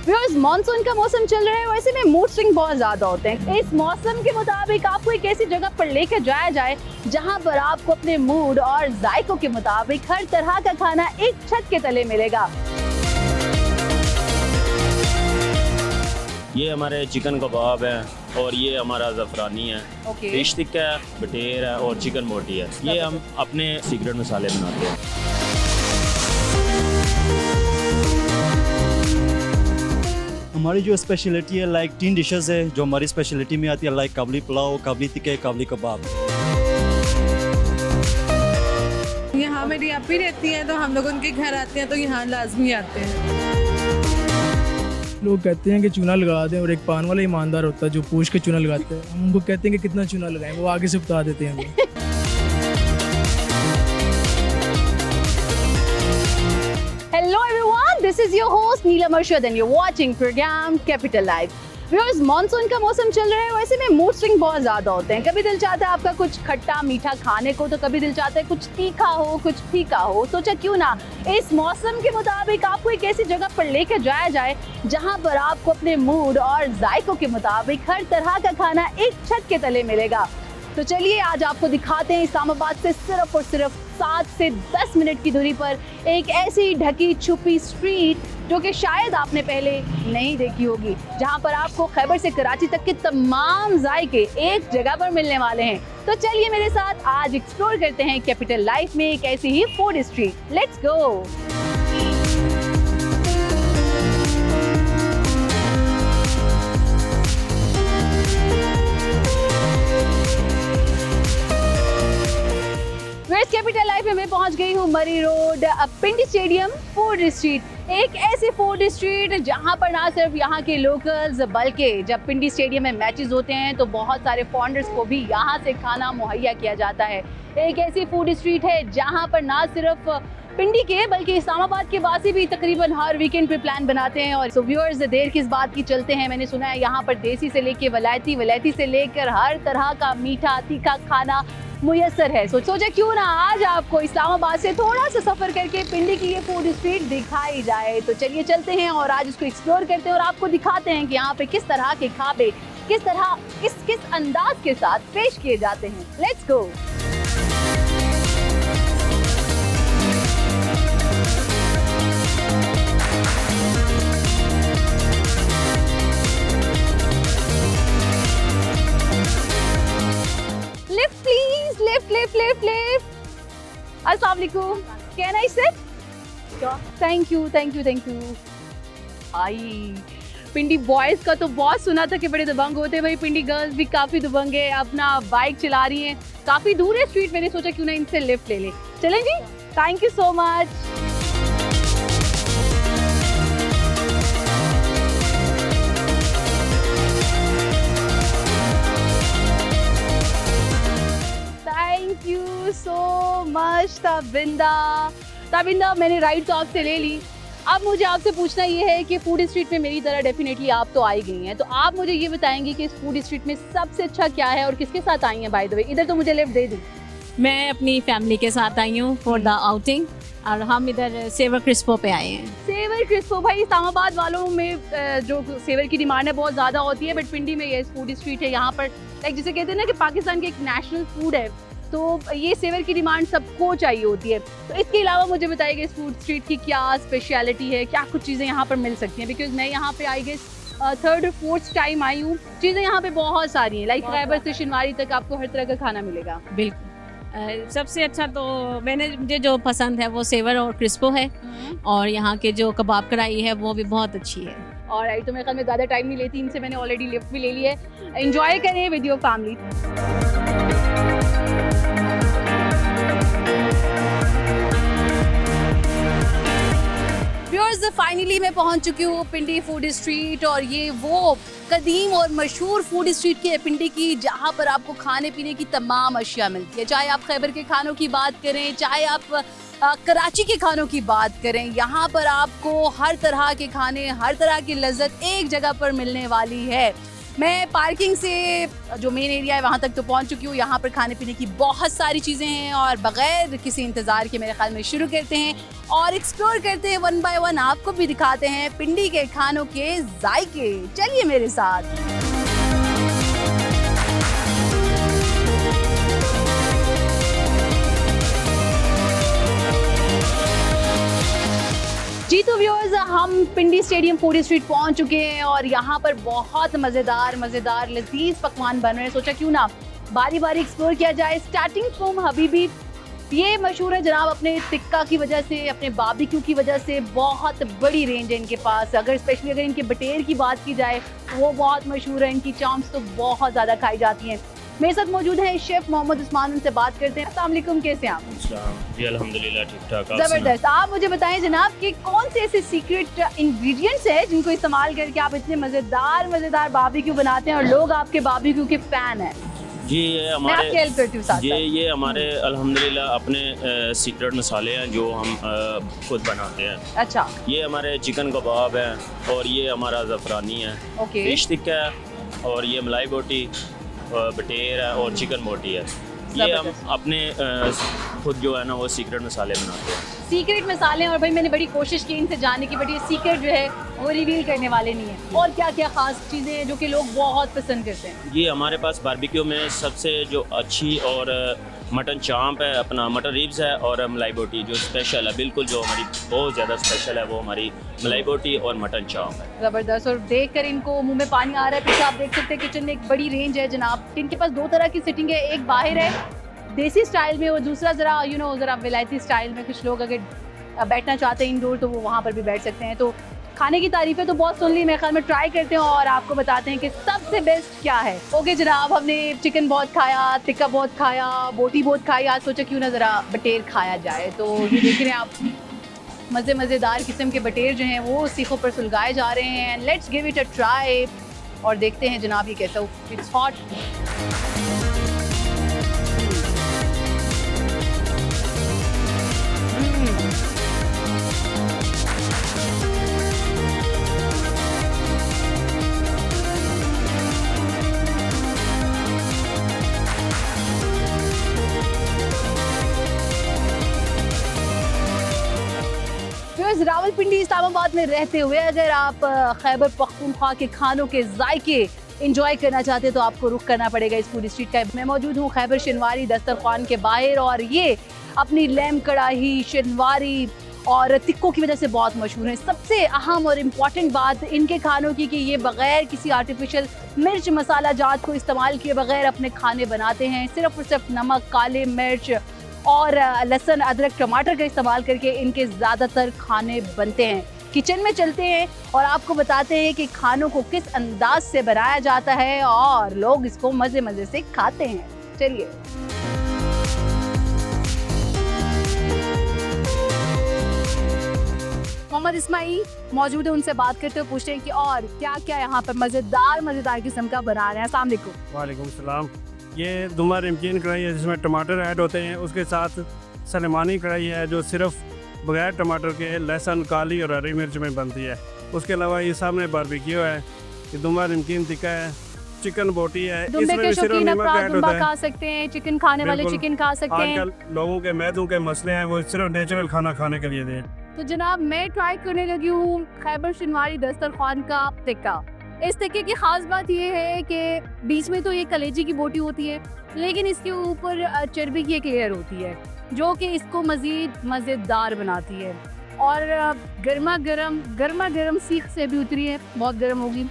Viewers, monsoon का मौसम चल रहा है, वैसे में मूड स्विंग बहुत ज़्यादा होते हैं। इस मौसम के मुताबिक आपको एक ऐसी जगह पर लेकर जाया जाए जहां पर आपको अपने मूड और जायकों के मुताबिक हर तरह का खाना एक छत के तले मिलेगा। ये हमारे चिकन कबाब है और ये हमारा ज़फ़रानी है, फिश टिक्का है, बटेर है और चिकन बोटी है। ये हम अपने सीक्रेट मसाले बनाते हैं। हमारी जो स्पेशलिटी है लाइक 3 डिशेस है जो हमारी स्पेशलिटी में आती है, लाइक काबली पुलाव, काबली टिक्का, काबली कबाब। यहाँ मेरी आपी रहती हैं तो हम लोग उनके घर आते हैं तो यहाँ लाजमी आते हैं। लोग कहते हैं कि चूना लगा दें और एक पान वाला ईमानदार होता है जो पूछ के चूना लगाते हैं। हम उनको कहते हैं कि कितना चूना लगाएं, वो आगे से बता देते हैं हमें। Hello everyone, this is your host Neelam Arshad and you're watching program Capital Life. Viewers, monsoon का मौसम चल रहा है, वैसे में मूड स्विंग बहुत ज़्यादा होते हैं। कभी दिल चाहता है आपका कुछ खट्टा मीठा खाने को, तो कभी दिल चाहता है कुछ तीखा हो, कुछ फीका हो। सोचा क्यों ना इस मौसम के मुताबिक आपको एक ऐसी जगह पर लेकर जाया जाए जहां पर आपको अपने मूड और जायकों के मुताबिक हर तरह का खाना एक छत के तले मिलेगा। तो चलिए आज आपको दिखाते हैं इस्लामाबाद से सिर्फ और सिर्फ 7 से 10 मिनट की दूरी पर एक ऐसी ढकी छुपी स्ट्रीट जो कि शायद आपने पहले नहीं देखी होगी, जहां पर आपको खैबर से कराची तक के तमाम जायके एक जगह पर मिलने वाले हैं। तो चलिए मेरे साथ आज एक्सप्लोर करते हैं कैपिटल लाइफ में एक ऐसी ही food street. Let's go. West capital life में मैं पहुंच गई हूँ Murree road Pindi stadium food street. एक ऐसी फूड स्ट्रीट जहां पर ना सिर्फ यहाँ के लोकल्स बल्कि जब पिंडी स्टेडियम में मैचेस होते हैं तो बहुत सारे फॉन्डर्स को भी यहाँ से खाना मुहैया किया जाता है। एक ऐसी फूड स्ट्रीट है जहाँ पर ना सिर्फ पिंडी के बल्कि इस्लामाबाद के वासी भी तकरीबन हर वीकेंड पे प्लान बनाते हैं। और सो व्यूअर्स, देर किस बात की चलते हैं, मैंने सुना है यहाँ पर देसी से लेके वलायती, वलायती से लेकर हर तरह का मीठा तीखा खाना मुयस्सर है। सोचा क्यों ना आज आपको इस्लामाबाद से थोड़ा सा सफर करके पिंडी की ये फूड स्ट्रीट दिखाई जाए। तो चलिए चलते हैं और आज इसको एक्सप्लोर करते हैं और आपको दिखाते हैं कि यहाँ पे किस तरह के खाबे किस तरह किस अंदाज के साथ पेश किए जाते हैं। Let's go. Lift. अस्सलाम वालेकुम। Can I sit? Thank you. I Pindi boys का तो बहुत सुना था कि बड़े दबंग होते हैं, भाई पिंडी गर्ल्स भी काफ़ी दबंग है, अपना बाइक चला रही हैं, काफ़ी दूर है स्ट्रीट। मैंने सोचा क्यों ना इनसे लिफ्ट ले लें। चलें जी, thank you so much. Thank you so much Tabinda, मैंने राइड तो आपसे ले ली। अब मुझे आपसे पूछना ये है कि फूड स्ट्रीट में मेरी तरह डेफिनेटली आप तो आई गई हैं, तो आप मुझे ये बताएंगे कि इस फूड स्ट्रीट में सबसे अच्छा क्या है और किसके साथ आई हैं। बाय द वे, इधर तो मुझे लिफ्ट दे दी। मैं अपनी फैमिली के साथ आई हूँ फॉर द आउटिंग और हम इधर सेवर क्रिस्पो पे आए हैं। सेवर क्रिस्पो, भाई इस्लामाबाद वालों में जो सेवर की डिमांड है बहुत ज़्यादा होती है, बट पिंडी में ये फूड स्ट्रीट है यहाँ पर, लाइक जिसे कहते हैं ना कि पाकिस्तान के एक नेशनल फूड है, तो ये सेवर की डिमांड सबको चाहिए होती है। तो इसके अलावा मुझे बताइए इस फूड स्ट्रीट की क्या स्पेशलिटी है, क्या कुछ चीज़ें यहाँ पर मिल सकती हैं, बिकॉज मैं यहाँ पे आई गेस 3rd और 4th टाइम आई हूँ। चीज़ें यहाँ पे बहुत सारी हैं, लाइक खैबर से शिनवारी तक आपको हर तरह का खाना मिलेगा। बिल्कुल, सबसे अच्छा तो मुझे जो पसंद है वो सेवर और क्रिस्पो है, और यहाँ के जो कबाब कढ़ाई है वो भी बहुत अच्छी है। और तो मेरे ख्याल में ज़्यादा टाइम नहीं लेती, इनसे मैंने ऑलरेडी लिफ्ट भी ले ली है। एंजॉय करें with your family. Viewers, finally मैं पहुंच चुकी हूँ पिंडी फूड स्ट्रीट, और ये वो कदीम और मशहूर फूड स्ट्रीट की है पिंडी की, जहाँ पर आपको खाने पीने की तमाम अशिया मिलती है। चाहे आप खैबर के खानों की बात करें, चाहे आप कराची के खानों की बात करें, यहाँ पर आपको हर तरह के खाने, हर तरह की लज्जत एक जगह पर मिलने वाली है। मैं पार्किंग से जो मेन एरिया है वहाँ तक तो पहुँच चुकी हूँ। यहाँ पर खाने पीने की बहुत सारी चीज़ें हैं और बगैर किसी इंतज़ार के मेरे ख्याल में शुरू करते हैं और एक्सप्लोर करते हैं वन बाय वन। आपको भी दिखाते हैं पिंडी के खानों के जायके। चलिए मेरे साथ। जी तो व्यूअर्स, हम पिंडी स्टेडियम फूडी स्ट्रीट पहुंच चुके हैं और यहाँ पर बहुत मज़ेदार लजीज पकवान बन रहे हैं। सोचा क्यों ना बारी बारी एक्सप्लोर किया जाए। स्टार्टिंग फ्रॉम हबीबी, ये मशहूर है जनाब अपने टिक्का की वजह से, अपने बारबेक्यू की वजह से। बहुत बड़ी रेंज है इनके पास। स्पेशली अगर इनके बटेर की बात की जाए वो बहुत मशहूर है। इनकी चाम्स तो बहुत ज़्यादा खाई जाती हैं। मेरे साथ मौजूद हैं शेफ मोहम्मद उस्मान, उनसे बात करते हैं। अस्सलाम वालेकुम, कैसे हैं आप? जी अल्हम्दुलिल्लाह ठीक ठाक। जबरदस्त। आप मुझे बताएं जनाब कि कौन से ऐसे सीक्रेट इंग्रेडिएंट्स हैं जिनको इस्तेमाल करके आप इतने मज़ेदार बारबेक्यू बनाते हैं और लोग आपके बारबेक्यू के फैन हैं? जी ये मैं आपकी हेल्प करती हूँ साथ साथ। ये हमारे अल्हम्दुलिल्लाह अपने सीक्रेट मसाले हैं जो हम खुद बनाते हैं। अच्छा, ये हमारे चिकन कबाब है और ये हमारा ज़फ़रानी है, ओके। फिश टिक्का है और ये मलाई बोटी, बटेर है और चिकन बोटी है। ये हम अपने खुद जो है ना वो सीक्रेट मसाले बनाते हैं। सीक्रेट मसाले। और भाई मैंने बड़ी कोशिश की इनसे जानने की, बट ये सीक्रेट जो है वो रिवील करने वाले नहीं है। और क्या क्या खास चीज़ें हैं जो कि लोग बहुत पसंद करते हैं? ये हमारे पास बारबेक्यू में सबसे जो अच्छी और मटन चांप है, अपना मटन रिब्स है और मलाई बोटी जो स्पेशल है, बिल्कुल जो हमारी बहुत ज़्यादा स्पेशल है वो हमारी मलाई बोटी और मटन चांप है। ज़बरदस्त। और देख कर इनको मुंह में पानी आ रहा है। पीछे आप देख सकते हैं किचन में एक बड़ी रेंज है जनाब। इनके पास दो तरह की सिटिंग है, एक बाहर है देसी स्टाइल में और दूसरा ज़रा विलायती स्टाइल में। कुछ लोग अगर बैठना चाहते हैं इंडोर तो वो वहाँ पर भी बैठ सकते हैं। तो खाने की तारीफें तो बहुत सुन ली, मेरे ख्याल में ट्राई करते हैं और आपको बताते हैं कि सबसे बेस्ट क्या है। ओके जनाब, हमने चिकन बहुत खाया, टिक्का बहुत खाया, बोटी बहुत खाई। आज सोचा क्यों ना ज़रा बटेर खाया जाए। तो ये देख रहे हैं आप मज़ेदार किस्म के बटेर जो हैं वो सीखों पर सुलगाए जा रहे हैं। Let's give it a try और देखते हैं जनाब ये कैसा। It's hot. रावलपिंडी इस्लामाबाद में रहते हुए अगर आप खैबर पख्तूनख्वा के खानों के जायके इंजॉय करना चाहते हैं तो आपको रुख करना पड़ेगा इस फूड स्ट्रीट का। मैं मौजूद हूँ खैबर शनवारी दस्तरखान के बाहर और ये अपनी लैम कढ़ाई, शनवारी और तिक्कों की वजह से बहुत मशहूर है। सबसे अहम और इम्पॉर्टेंट बात इनके खानों की कि ये बग़ैर किसी आर्टिफिशियल मिर्च मसाला जात को इस्तेमाल किए बगैर अपने खाने बनाते हैं। सिर्फ और सिर्फ नमक, काले मिर्च और लहसुन, अदरक, टमाटर का इस्तेमाल करके इनके ज़्यादातर खाने बनते हैं। किचन में चलते हैं और आपको बताते हैं कि खानों को किस अंदाज से बनाया जाता है और लोग इसको मज़े से खाते हैं। चलिए। मोहम्मद इस्माइल मौजूद है, उनसे बात करते हुए पूछते हैं कि और क्या क्या यहाँ पर मज़ेदार किस्म का बना रहे हैं। अस्सलाम वालेकुम। वालेकुम सलाम। ये दुमा नमकीन कढ़ाई है जिसमें टमाटर ऐड होते हैं। उसके साथ सलेमानी कढ़ाई है जो सिर्फ बगैर टमाटर के लहसुन, काली और हरी मिर्च में बनती है। उसके अलावा ये सामने बारबेक्यू है, ये दुमा नमकीन टिक्का है, चिकन बोटी है। इसमें भी सिर्फ नमक ऐड होता है। खा सकते हैं, चिकन खाने वाले चिकन खा सकते हैं। आजकल लोगों के मैदों के मसले हैं, वो सिर्फ नेचुरल खाना खाने के लिए दें। तो जनाब मैं ट्राई करने लगी हूँ खैबर शनवारी दस्तरखान का टिक्का। इस टिक्के की खास बात यह है कि बीच में तो ये कलेजी की बोटी होती है लेकिन इसके ऊपर चर्बी की एक लेयर होती है जो कि इसको मज़ीद मज़ेदार बनाती है। और गर्मा गर्म सीख से भी उतरी है, बहुत गर्म होगी।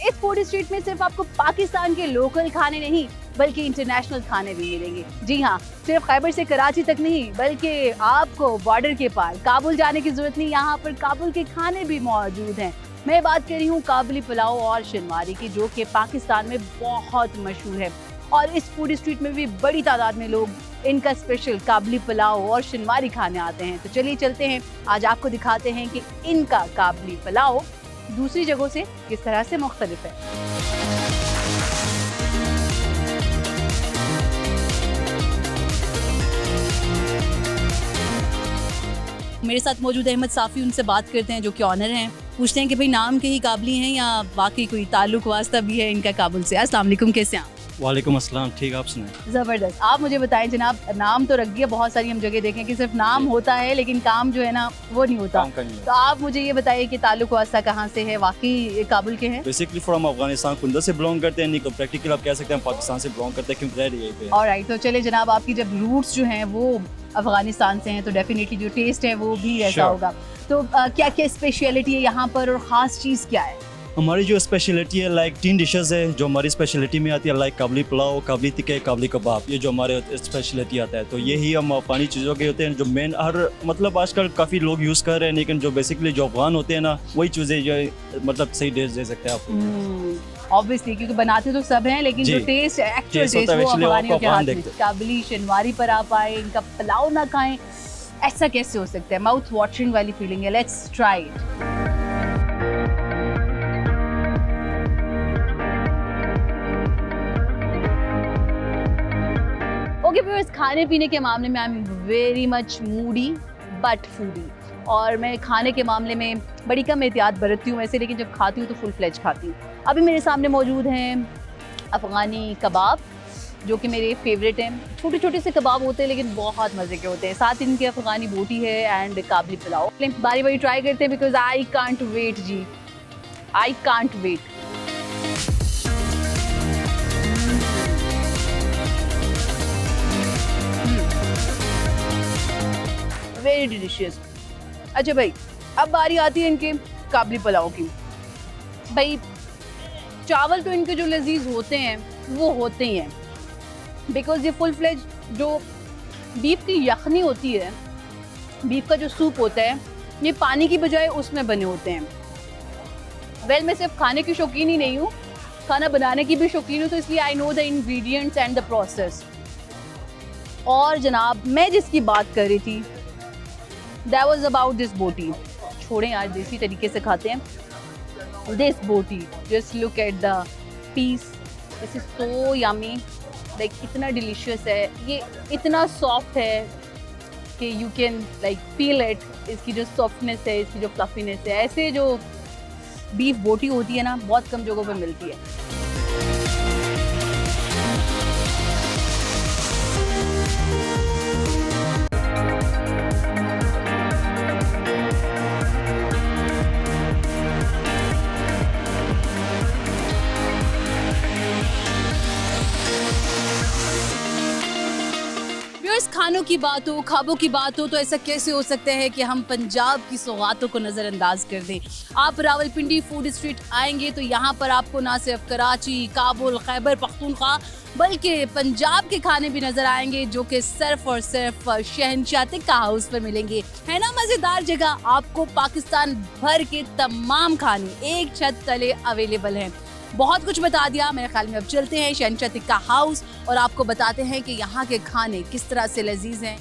इस फूड स्ट्रीट में सिर्फ आपको पाकिस्तान के लोकल खाने नहीं बल्कि इंटरनेशनल खाने भी मिलेंगे। जी हाँ, सिर्फ खैबर से कराची तक नहीं बल्कि आपको बॉर्डर के पार काबुल जाने की जरूरत नहीं, यहाँ पर काबुल के खाने भी मौजूद हैं। मैं बात कर रही हूँ काबुली पुलाव और शनवारी की, जो कि पाकिस्तान में बहुत मशहूर है और इस फूड स्ट्रीट में भी बड़ी तादाद में लोग इनका स्पेशल काबुली पुलाव और शनवारी खाने आते हैं। तो चलिए चलते हैं, आज आपको दिखाते हैं कि इनका काबुली पुलाव दूसरी जगहों से किस तरह से मुख्तलिफ है। मेरे साथ मौजूद है अहमद साफ़ी, उनसे बात करते हैं जो कि ऑनर हैं। पूछते हैं कि भाई नाम के ही काबली हैं या बाकी कोई ताल्लुक वास्ता भी है इनका काबुल से। अस्सलाम वालेकुम, कैसे हैं आप? वालेकुम अस्सलाम, ठीक आप सुनाएं। ज़बरदस्त। आप मुझे बताएं जनाब, नाम तो रख दिया, बहुत सारी हम जगह देखें कि सिर्फ नाम होता है लेकिन काम जो है ना वो नहीं होता। तो आप मुझे ये बताइए कि ताल्लुक वास्ता कहाँ से है, वाकई काबुल के हैं? बेसिकली फ्रॉम अफगानिस्तान, कुंदा से बिलोंग करते हैं, नहीं तो प्रैक्टिकल आप कह सकते हैं पाकिस्तान से बिलोंग करते हैं क्योंकि रह यहीं पे। ऑलराइट, तो चले जनाब, आपकी जब रूट्स जो हैं वो अफगानिस्तान से हैं तो डेफिनेटली जो टेस्ट है वो भी ऐसा Sure. होगा। तो क्या क्या स्पेशलिटी है यहाँ पर और ख़ास चीज़ क्या है? हमारी जो स्पेशलिटी है लाइक 3 डिशेस है जो हमारी स्पेशलिटी में आती है, लाइक काबली पुलाव, काबली टिक्का, काबली कबाब। ये जो हमारे स्पेशलिटी आता है, तो यही हम अफगानी चीज़ों के होते हैं जो मेन हर मतलब आजकल काफ़ी लोग यूज़ कर रहे हैं, लेकिन जो बेसिकली जो अफगान होते हैं ना वही चीज़ें जो मतलब सही टेस्ट दे सकते हैं आपको। ऑब्वियसली क्योंकि बनाते तो सब हैं लेकिन जी। जो टेस्ट एक्चुअल Taste होता टेस्ट है, वो actually अफगानियों आपको के हाथ अफगान में। देखते काबली शनवारी पर आप आए, इनका पुलाव ना खाएं, ऐसा कैसे हो सकता है? माउथ वाटरिंग वाली फीलिंग है। Let's try it. Okay viewers, खाने पीने के मामले में I am very much Moody but foodie, और मैं खाने के मामले में बड़ी कम एहतियात बरतती हूँ वैसे, लेकिन जब खाती हूँ तो फुल फ्लेज खाती हूँ। अभी मेरे सामने मौजूद हैं अफ़गानी कबाब जो कि मेरे फेवरेट हैं। छोटे छोटे से कबाब होते हैं लेकिन बहुत मज़े के होते हैं। साथ इनके अफ़गानी बोटी है एंड काबली पुलाव। बारी बारी ट्राई करते हैं because I can't wait ji, I can't wait. Very delicious. अच्छा भाई, अब बारी आती है इनके काबली पुलाव की। भाई चावल तो इनके जो लजीज होते हैं वो होते ही हैं, बिकॉज ये फुल फ्लेज जो बीफ की यखनी होती है, बीफ का जो सूप होता है, ये पानी की बजाय उसमें बने होते हैं। वेल मैं सिर्फ खाने की शौकीन ही नहीं हूँ, खाना बनाने की भी शौकीन हूँ, तो इसलिए I know the ingredients and the process. और जनाब मैं जिसकी बात कर रही थी that was about this बोटी। छोड़ें यार, देसी तरीके से खाते हैं। this बोटी, just look at the piece, this is so yummy, like इतना डिलीशियस है, ये इतना सॉफ्ट है कि you can like feel it, इसकी जो सॉफ्टनेस है, इसकी जो फ्लफीनेस है। ऐसे जो बीफ बोटी होती है ना बहुत कम जगहों पे मिलती है। खानों की बात हो, ख्वाबों की बात हो, तो ऐसा कैसे हो सकता है कि हम पंजाब की सौगातों को नज़रअंदाज कर दें। आप रावलपिंडी फूड स्ट्रीट आएंगे तो यहाँ पर आपको ना सिर्फ कराची, काबुल, खैबर पख्तूनख्वा बल्कि पंजाब के खाने भी नज़र आएंगे जो कि सिर्फ और सिर्फ शहनशाह टिक्का हाउस पर मिलेंगे। है ना मज़ेदार जगह? आपको पाकिस्तान भर के तमाम खाने एक छत तले अवेलेबल हैं। बहुत कुछ बता दिया, मेरे ख्याल में अब चलते हैं शहनशाह टिक्का हाउस और आपको बताते हैं कि यहाँ के खाने किस तरह से लजीज हैं।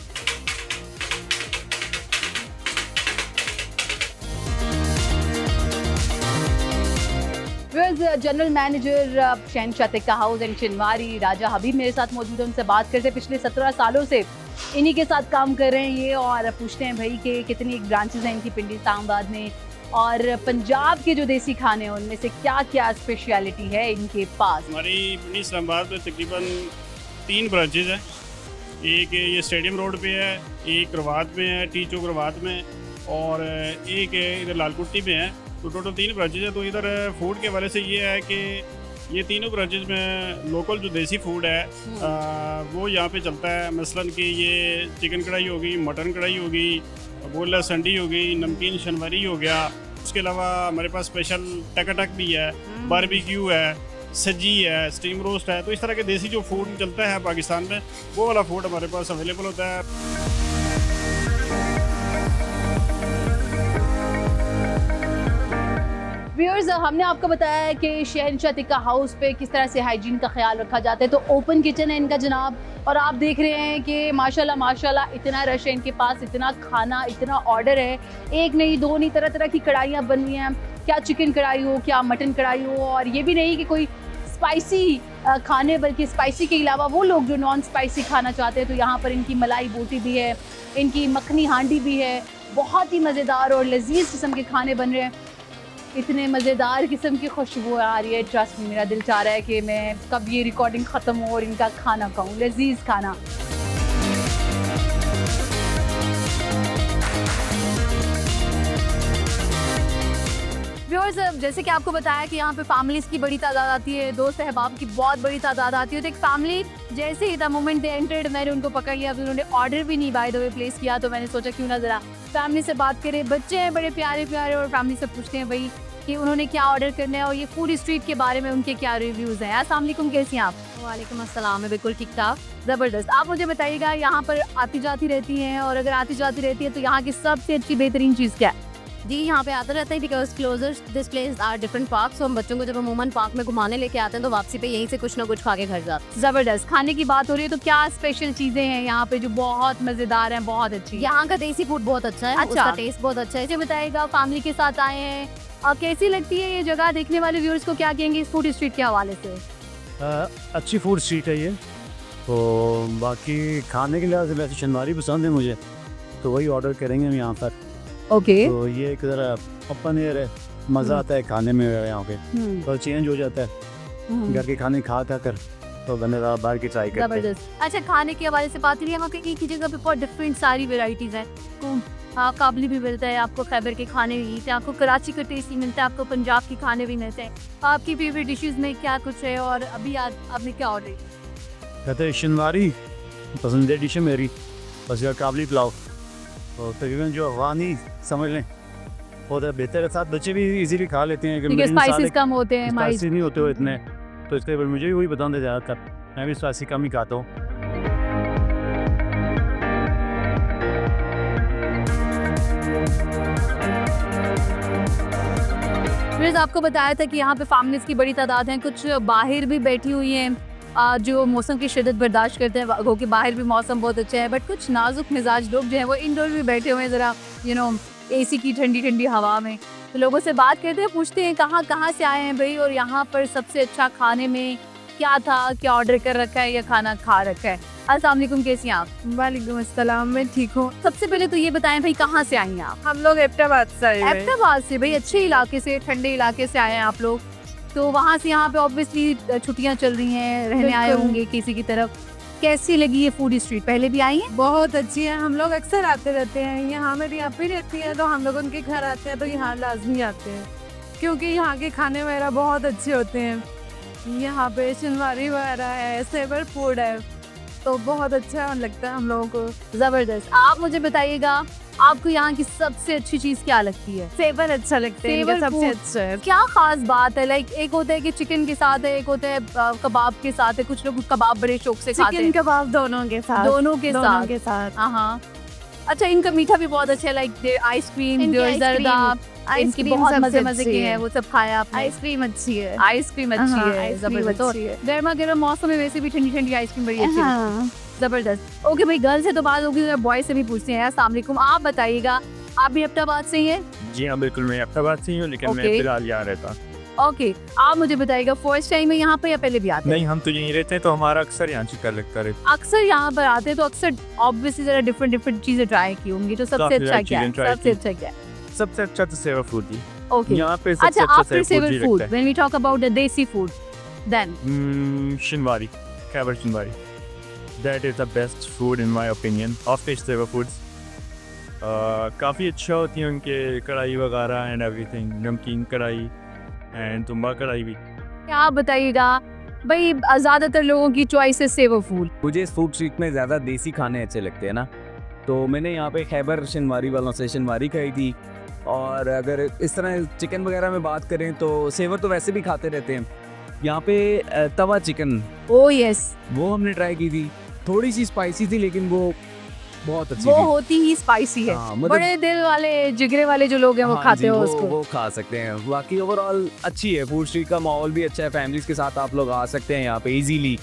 जनरल मैनेजर शहनशाह टिक्का हाउस एंड चिनवारी राजा हबीब मेरे साथ मौजूद है, उनसे बात करते हैं। पिछले 17 सालों से इन्हीं के साथ काम कर रहे हैं ये, और पूछते हैं भाई कि कितनी ब्रांचेस हैं इनकी पिंडी इस्लामाबाद में, और पंजाब के जो देसी खाने हैं उनमें से क्या क्या स्पेशलिटी है इनके पास। हमारी पिंडी इस्लामाबाद में तकरीबन 3 ब्रांचेज हैं। एक ये स्टेडियम रोड पे है, एक रवात में है, टी चौक रवात में, और एक इधर लालकुट्टी में है। तो टोटल 3 ब्रांचेज है। तो इधर फूड के हवाले से ये है कि ये तीनों ब्रांचेज में लोकल जो देसी फूड है वो यहाँ पे चलता है। मसलन कि ये चिकन कढ़ाई होगी, मटन कढ़ाई होगी, बोला संडी हो गई, नमकीन शनवारी हो गया। उसके अलावा हमारे पास स्पेशल टक भी है, बारबेक्यू है, सज्जी है, स्टीम रोस्ट है। तो इस तरह के देसी जो फूड चलता है पाकिस्तान में वो वाला फूड हमारे पास अवेलेबल होता है। व्यूअर्स, हमने आपको बताया है कि शहनशाह टिक्का हाउस पे किस तरह से हाइजीन का ख्याल रखा जाता है। तो ओपन किचन है इनका जनाब, और आप देख रहे हैं कि माशाल्लाह माशाल्लाह इतना रश है इनके पास, इतना खाना, इतना ऑर्डर है। एक नहीं, 2 नहीं, तरह तरह की कढ़ाइयाँ बन रही हैं, क्या चिकन कढ़ाई हो, क्या मटन कढ़ाई हो। और ये भी नहीं कि कोई स्पाइसी खाने, बल्कि स्पाइसी के अलावा वो लोग जो नॉन स्पाइसी खाना चाहते हैं तो यहाँ पर इनकी मलाई बोटी भी है, इनकी मखनी हांडी भी है, बहुत ही मज़ेदार और लजीज किस्म के खाने बन रहे हैं। इतने मज़ेदार किस्म की खुशबू आ रही है, ट्रस्ट में मेरा दिल चाह रहा है कि मैं कब ये रिकॉर्डिंग ख़त्म हो और इनका खाना खाऊं, लजीज खाना। व्यूअर्स, जैसे कि आपको बताया कि यहाँ पे फैमिलीज़ की बड़ी तादाद आती है, दोस्त अहबाब की बहुत बड़ी तादाद आती है। तो एक फैमिली जैसे ही द मोमेंट दे एंटर्ड मैंने उनको पकड़ लिया। अभी उन्होंने ऑर्डर भी नहीं बाय द वे प्लेस किया, तो मैंने सोचा क्यों ना ज़रा फैमिली से बात करें। बच्चे हैं बड़े प्यारे प्यारे और फैमिली से पूछते हैं भाई कि उन्होंने क्या ऑर्डर करना है और ये फूड स्ट्रीट के बारे में उनके क्या रिव्यूज़ हैं। अस्सलाम वालेकुम, कैसी हैं आप? वालेकुम अस्सलाम, मैं बिल्कुल ठीक ठाक। ज़बरदस्त। आप मुझे बताइएगा, यहाँ पर आती जाती रहती हैं और अगर आती जाती रहती है तो यहाँ की सबसे अच्छी बेहतरीन चीज़ क्या है? जी, यहाँ पे आते रहते हैं because closer this place are different park. So हम बच्चों को जब अमूमन पार्क में घुमाने लेके आते हैं तो वापसी पे यहीं से कुछ ना कुछ खा के घर जाते हैं। ज़बरदस्त। खाने की बात हो रही है तो क्या स्पेशल चीज़ें हैं यहाँ पे जो बहुत मज़ेदार हैं, बहुत अच्छी? यहाँ का देसी फूड बहुत अच्छा है, अच्छा। उसका टेस्ट बहुत अच्छा है। मुझे बताइएगा, फैमिली के साथ आए हैं और कैसी लगती है ये जगह? देखने वाले व्यूअर्स को क्या कहेंगे इस फूड स्ट्रीट के हवाले से? अच्छी फूड स्ट्रीट है ये। तो बाकी खाने के लिहाज से वैसे शनवारी पसंद है मुझे, तो वही ऑर्डर करेंगे हम यहाँ पर। ओके। तो ये एक ज़रा ओपन एयर है, मज़ा आता है खाने में यहाँ पे, तो चेंज हो जाता है घर के खाने खा कर, तो बंदे बाहर की ट्राई करते हैं। ज़बरदस्त। अच्छा, खाने के हवाले से बात करिए, यहाँ पे एक ही जगह पे बहुत डिफरेंट सारी वेराइटीज़ हैं। हाँ, काबली भी मिलता है आपको, खैबर के खाने भी मिलते हैं आपको, कराची का टेस्टी मिलता है आपको, पंजाब के खाने भी मिलते हैं। आपकी फेवरेट डिशेज़ में क्या कुछ है और अभी आपने क्या ऑर्डर किया? कहते हैं शनवारी पसंदीदा डिश है मेरी, बस यार काबली पुलाव। तो तकरीबन जो अफगानी समझ लें बहुत बेहतर है, साथ बच्चे भी इजीली खा लेते हैं क्योंकि स्पाइसेस कम होते हैं, स्पाइसी नहीं होते हो इतने, तो इसके लिए मुझे भी वही पसंद है ज़्यादातर। मैं भी स्पाइसी कम ही खाता हूँ। फिर आपको बताया था कि यहाँ पे फैमिलीज़ की बड़ी तादाद है, कुछ बाहर भी बैठी हुई हैं जो मौसम की शिद्दत बर्दाश्त करते हैं, गो कि बाहर भी मौसम बहुत अच्छा है, बट कुछ नाजुक मिजाज लोग जो हैं वो इंडोर भी बैठे हुए हैं, ज़रा एसी की ठंडी ठंडी हवा में। तो लोगों से बात करते हैं, पूछते हैं कहाँ से आए हैं भाई और यहाँ पर सबसे अच्छा खाने में क्या था, क्या ऑर्डर कर रखा है या खाना खा रखा है। अस्सलाम वालेकुम, कैसी हैं आप? वालेकुम अस्सलाम, मैं ठीक हूँ। सबसे पहले तो ये बताएं भाई कहाँ से आई हैं आप? हम लोग एबटाबाद से आए हैं। एबटाबाद से? भाई अच्छे इलाके से, ठंडे इलाके से आए हैं आप लोग, तो वहाँ से यहाँ पे ऑब्वियसली छुट्टियाँ चल रही हैं, रहने आए होंगे किसी की तरफ। कैसी लगी ये फूड स्ट्रीट? पहले भी आई हैं? बहुत अच्छी है, हम लोग अक्सर आते रहते हैं यहाँ। मेरी आप भी रहती है तो हम लोग उनके घर आते हैं तो यहाँ लाजमी आते हैं, क्योंकि यहाँ के खाने वगैरह बहुत अच्छे होते हैं। यहाँ पे शनवारी वगैरह है, सेवर फूड है, तो बहुत अच्छा लगता है हम लोगों को। ज़बरदस्त। आप मुझे बताइएगा, आपको यहाँ की सबसे अच्छी चीज़ क्या लगती है? सेवर अच्छा लगता है, सेवर सबसे food। अच्छा है। क्या खास बात है? लाइक एक होता है कि चिकन के साथ है, एक होता है कबाब के साथ है, कुछ लोग कबाब बड़े शौक से खाते चिकन हैं। कबाब दोनों के साथ, दोनों के साथ। हाँ। अच्छा, इनका मीठा भी बहुत अच्छा है, लाइक आइसक्रीम, इनकी जर्दा, इनकी बहुत मजे की है, वो सब खाया आपने? आइसक्रीम अच्छी है, आइसक्रीम अच्छी हाँ, है, आइसक्रीम जबरदस्त। अच्छी है। गर्मा गर्म मौसम में वैसे भी ठंडी ठंडी आइसक्रीम बड़ी अच्छी है। हाँ। जबरदस्त। ओके भाई, गर्ल से तो बात होगी, बॉय से भी पूछते हैं। अस्सलाम वालेकुम, आप बताइएगा, आप भी एबटाबाद से ही हैं? जी हाँ बिल्कुल, मैं एबटाबाद से ही हूँ, लेकिन मैं Okay. फिलहाल यहाँ रहता। ओके, आप मुझे बताइएगा, फर्स्ट टाइम है यहाँ पे या पहले भी आते हैं? नहीं, हम तो यहीं रहते हैं, तो हमारा अक्सर यहाँ चक्कर लगता है। अक्सर यहाँ पर आते हैं तो अक्सर ऑब्वियसली जरा डिफरेंट चीजें ट्राई की होंगी, तो सबसे काफी अच्छा क्या है? चीज़ें try सबसे की। अच्छा क्या है? सबसे अच्छा तो सेवा फूड ही ओके, यहाँ पे सबसे अच्छा, अच्छा आफ्टर सेवा सेवर फूड फूड, लगता when we talk about the desi food, then है। Shinwari, Khyber Shinwari, that is the best food in my opinion of fish savour foods. काफ़ी अच्छा होती है उनके कढ़ाई वगैरह एंड एवरीथिंग, नमकीन कढ़ाई एंड तुम्बा कढ़ाई भी। क्या आप बताइएगा भाई, ज्यादातर लोगों की चॉइस है सेवर फूड। मुझे इस फूड स्ट्रीट में ज़्यादा देसी खाने अच्छे लगते हैं ना, तो मैंने यहाँ पे खैबर शनवारी वालों से शनवारी खाई थी। और अगर इस तरह चिकन वगैरह में बात करें तो सेवर तो वैसे भी खाते रहते हैं। यहाँ पे तवा चिकन, ओह यस, वो हमने ट्राई की थी, थोड़ी सी स्पाइसी थी लेकिन वो बहुत अच्छी वो थी। होती ही स्पाइसी है। हाँ, मतलब- बड़े दिल वाले जिगरे वाले जो लोग हैं वो हाँ खाते जी, हो वो उसको। वो खा सकते हैं। बाकी ओवरऑल अच्छी है फूड स्ट्रीट का, माहौल भी अच्छा है, फैमिलीज के साथ आप लोग आ सकते हैं यहाँ पे इजीली,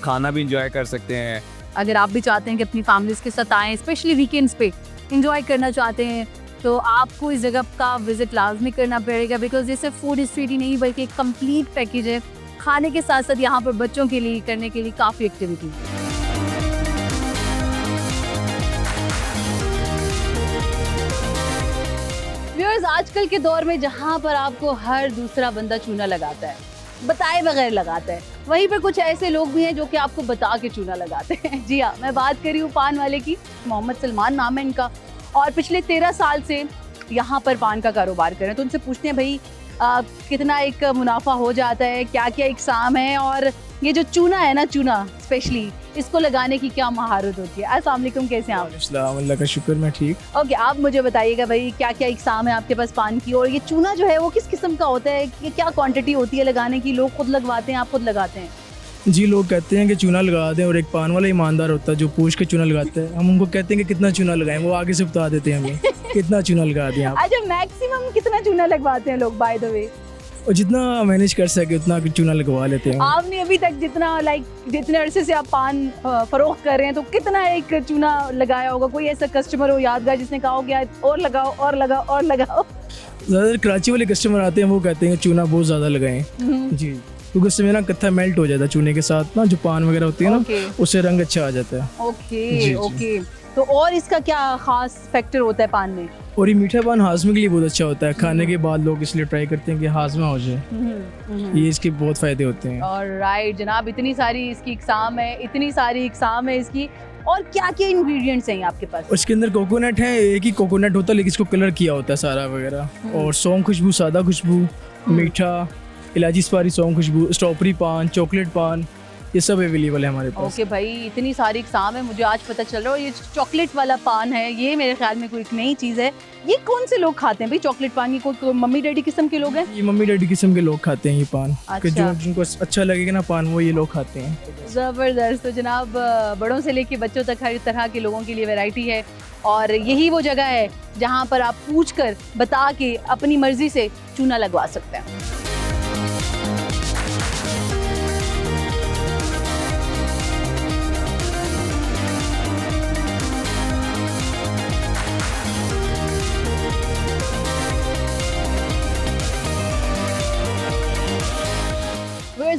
खाना भी इंजॉय कर सकते हैं। अगर आप भी चाहते हैं कि अपनी फैमिलीज के साथ आएँ, स्पेशली वीकेंड्स पे इंजॉय करना चाहते हैं, तो आपको इस जगह का विजिट लाजमी करना पड़ेगा, बिकॉज ये सिर्फ फूड स्ट्रीट ही नहीं बल्कि एक कंप्लीट पैकेज है। खाने के साथ साथ यहाँ पर बच्चों के लिए करने के लिए काफ़ी एक्टिविटी है। बिकॉज आजकल के दौर में जहाँ पर आपको हर दूसरा बंदा चूना लगाता है, बताए बगैर लगाता है, वहीं पर कुछ ऐसे लोग भी हैं जो कि आपको बता के चूना लगाते हैं। जी हाँ, मैं बात कर रही हूँ पान वाले की। मोहम्मद सलमान नाम है इनका और पिछले 13 साल से यहाँ पर पान का कारोबार कर रहे हैं। तो उनसे पूछते हैं भाई कितना एक मुनाफा हो जाता है, क्या क्या इकसाम है, और ये जो चूना है ना, चूना स्पेशली इसको लगाने की क्या महारत होती है। अस्सलाम वालेकुम, कैसे हैं आप? इस्लाम, अल्लाह का शुक्र, मैं ठीक। ओके, आप मुझे बताइएगा भाई क्या क्या इकसाम है आपके पास पान की, और ये चूना जो है वो किस किस्म का होता है, कि क्या क्वांटिटी होती है लगाने की? लोग खुद लगवाते हैं, आप खुद लगाते हैं? जी, लोग कहते हैं कि चूना लगा दें, और एक पान वाला ईमानदार होता है जो पूछ के चूना लगाता है। हम उनको कहते हैं कि कितना चूना लगाएं, वो आगे से बता देते हैं हमें कितना चूना लगा दें आप। अच्छा, मैक्सिमम कितना चूना लगवाते हैं लोग बाय द वे? और जितना मैनेज कर सके उतना चूना लगवा लेते हैं। आपने अभी तक जितने अरसे से आप पान फरोख्त कर रहे हैं, तो कितना एक चूना लगाया होगा? कोई ऐसा कस्टमर हो यादगार जिसने कहा हो कि यार और लगाओ और लगाओ और लगाओ? ज़्यादातर कराची वाले कस्टमर आते हैं, वो कहते हैं कि चूना बहुत ज़्यादा लगाएं। जी, क्योंकि उससे मेरा कत्था मेल्ट हो जाता है चूने के साथ ना, जो पान वगैरह होती है ना, उससे रंग अच्छा आ जाता है। ओके ओके, तो और इसका क्या खास फैक्टर होता है पान में? और ये मीठा पान हाजमे के लिए बहुत अच्छा होता है। खाने के बाद लोग इसलिए ट्राई करते हैं कि हाजमा हो जाए। ये इसके बहुत फ़ायदे होते हैं। ऑलराइट जनाब, इतनी सारी इसकी इकसाम है, इतनी सारी इकसाम है इसकी। और क्या क्या इंग्रेडिएंट्स हैं आपके पास? उसके अंदर कोकोनट है, एक ही कोकोनट होता है लेकिन इसको कलर किया होता है सारा वगैरह। और सौंफ खुशबू, सादा खुशबू, मीठा, इलायची सुपारी, सौंफ खुशबू, स्ट्रॉबेरी पान, चॉकलेट पान, ये सब अवेलेबल है हमारे पास। ओके भाई, इतनी सारी इकसाम है, मुझे आज पता चल रहा है। और ये चॉकलेट वाला पान है, ये मेरे ख्याल में कोई एक नई चीज़ है। ये कौन से लोग खाते हैं भाई चॉकलेट पान? की कोई मम्मी डैडी किस्म के लोग हैं? ये मम्मी डैडी किस्म के लोग खाते हैं ये पान। अच्छा। जो जिनको अच्छा लगेगा ना पान, वो ये लोग खाते हैं। ज़बरदस्त। तो जनाब, बड़ों से लेके बच्चों तक हर तरह के लोगों के लिए वैरायटी है, और यही वो जगह है जहाँ पर आप पूछ कर बता के अपनी मर्जी से चूना लगवा सकते हैं।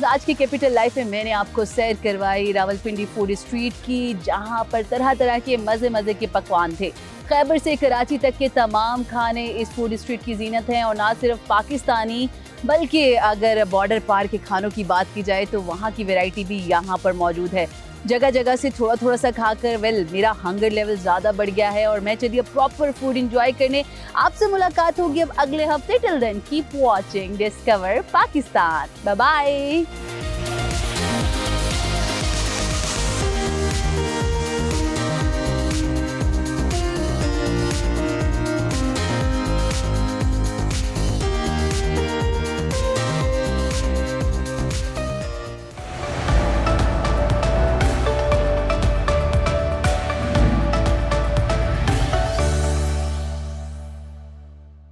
आज की कैपिटल लाइफ में मैंने आपको सैर करवाई रावलपिंडी फूड स्ट्रीट की, जहां पर तरह तरह के मज़े मज़े के पकवान थे। खैबर से कराची तक के तमाम खाने इस फूड स्ट्रीट की जीनत हैं, और ना सिर्फ पाकिस्तानी बल्कि अगर बॉर्डर पार के खानों की बात की जाए तो वहाँ की वैरायटी भी यहाँ पर मौजूद है। जगह जगह से थोड़ा थोड़ा सा खाकर मेरा हंगर लेवल ज़्यादा बढ़ गया है, और मैं चलिए प्रॉपर फूड एंजॉय करने। आपसे मुलाकात होगी अब अगले हफ्ते। Till then keep watching discover Pakistan. Bye bye.